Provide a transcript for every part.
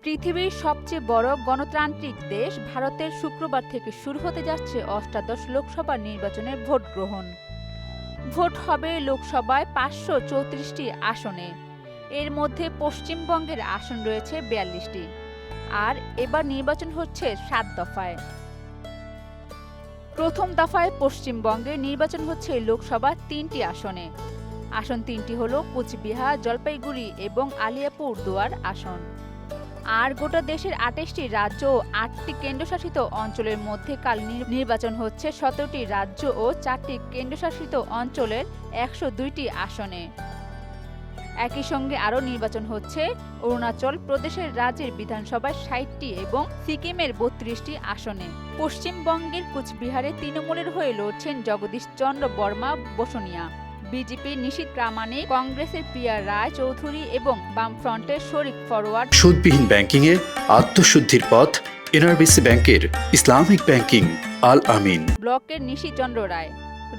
পৃথিবীর সবচেয়ে বড় গণতান্ত্রিক দেশ ভারতের শুক্রবার থেকে শুরু হতে যাচ্ছে অষ্টাদশ লোকসভা নির্বাচনের ভোট গ্রহণ। ভোট হবে লোকসভায় 534টি আসনে। এর মধ্যে পশ্চিমবঙ্গের আসন রয়েছে 42টি। আর এবার নির্বাচন হচ্ছে 7 দফায়। প্রথম দফায় পশ্চিমবঙ্গে নির্বাচন হচ্ছে লোকসভার 3টি আসনে। আসন 3টি হল কোচবিহার, জলপাইগুড়ি এবং আলিপুরদুয়ার আসন। আর গোটা দেশের 28টি রাজ্য ও 8টি কেন্দ্রশাসিত অঞ্চলের মধ্যে কাল নির্বাচন হচ্ছে 17টি রাজ্য ও 4টি কেন্দ্রশাসিত অঞ্চলের 102টি আসনে। একই সঙ্গে আরও নির্বাচন হচ্ছে অরুণাচল প্রদেশের রাজ্যের বিধানসভায় 60টি এবং সিকিমের 32টি আসনে। পশ্চিমবঙ্গের কুচবিহারে তৃণমূলের হয়ে লড়ছেন জগদীশ চন্দ্র বর্মা বসুনিয়া, বিজেপির নিশীথ প্রামাণিক, কংগ্রেসের প্রিয়া রায় চৌধুরী এবং বামফ্রন্টের শরীফ ফরওয়ার্ড। সুদবিহীন ব্যাংকিংয়ে আত্মশুদ্ধির পথ এনআরবিসি ব্যাংকের ইসলামিক ব্যাংকিং আল আমিন। ব্লকের নিশীথ চন্দ্র রায়।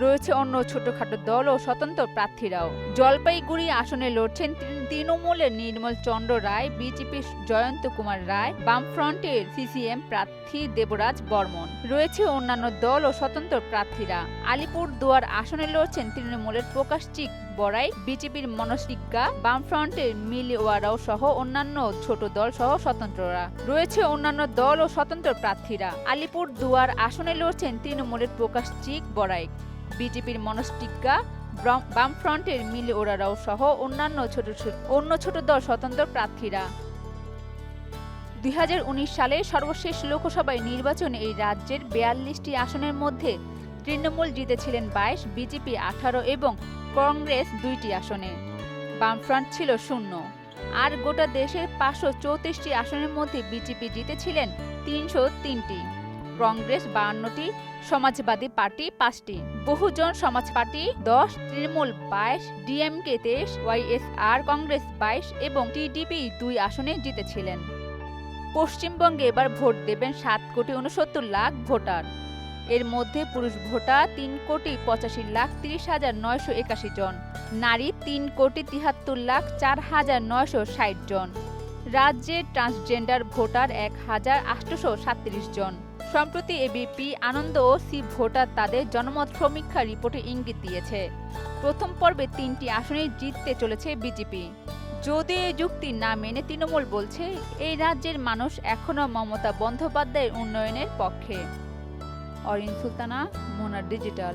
রয়েছে অন্য ছোটখাটো দল ও স্বতন্ত্র প্রার্থীরাও। জলপাইগুড়ি আসনে লড়ছেন তৃণমূলের নির্মল চন্দ্র রায়, বিজেপির জয়ন্ত কুমার রায়, বামফ্রন্টের সিসিএম প্রার্থী দেবরাজ বর্মন। রয়েছে অন্যান্য দল ও স্বতন্ত্র প্রার্থীরা। আলিপুরদুয়ার আসনে লড়ছেন তৃণমূলের প্রকাশচিক বড়াই, বিজেপির মনোজ টিগ্গা, বামফ্রন্টের মিলিওয়ারাও সহ অন্যান্য ছোট দল সহ স্বতন্ত্ররা। রয়েছে অন্যান্য দল ও স্বতন্ত্র প্রার্থীরা। আলিপুরদুয়ার আসনে লড়ছেন তৃণমূলের প্রকাশচিক বড়াই, বিজেপির মনোজ টিগ্গা, বামফ্রন্টের মিলিওয়ারাও সহ অন্যান্য ছোট দল স্বতন্ত্র প্রার্থীরা। 2019 সালে সর্বশেষ লোকসভা নির্বাচনে এই রাজ্যের 42টি আসনের মধ্যে তৃণমূল জিতেছিলেন 22, বিজেপি 18 এবং কংগ্রেস 2টি আসনে। বামফ্রন্ট ছিল 0। আর গোটা দেশের 534টি আসনের মধ্যে বিজেপি জিতেছিলেন 303টি, কংগ্রেস 52টি, সমাজবাদী পার্টি 5টি, বহুজন সমাজ পার্টি 10, তৃণমূল 22, ডিএমকে 23, ওয়াইএসআর কংগ্রেস 22 এবং টিডিপি 2 আসনে জিতেছিলেন। পশ্চিমবঙ্গে এবার ভোট দেবেন 7,69,00,000 ভোটার। এর মধ্যে পুরুষ ভোটার 3,85,30,981 জন, নারী 3,73,04,960 জন। রাজ্যে ট্রান্সজেন্ডার ভোটার 1,837 জন। সম্প্রতি এবিপি আনন্দ ও সি ভোটার তাদের জনমত সমীক্ষা রিপোর্টে ইঙ্গিত দিয়েছে, প্রথম পর্বে 3টি আসনেই জিততে চলেছে বিজেপি। যদিও এই যুক্তি না মেনে তৃণমূল বলছে এই রাজ্যের মানুষ এখনও মমতা বন্দ্যোপাধ্যায়ের উন্নয়নের পক্ষে। অরিন সুলতানা, মোনার ডিজিটাল।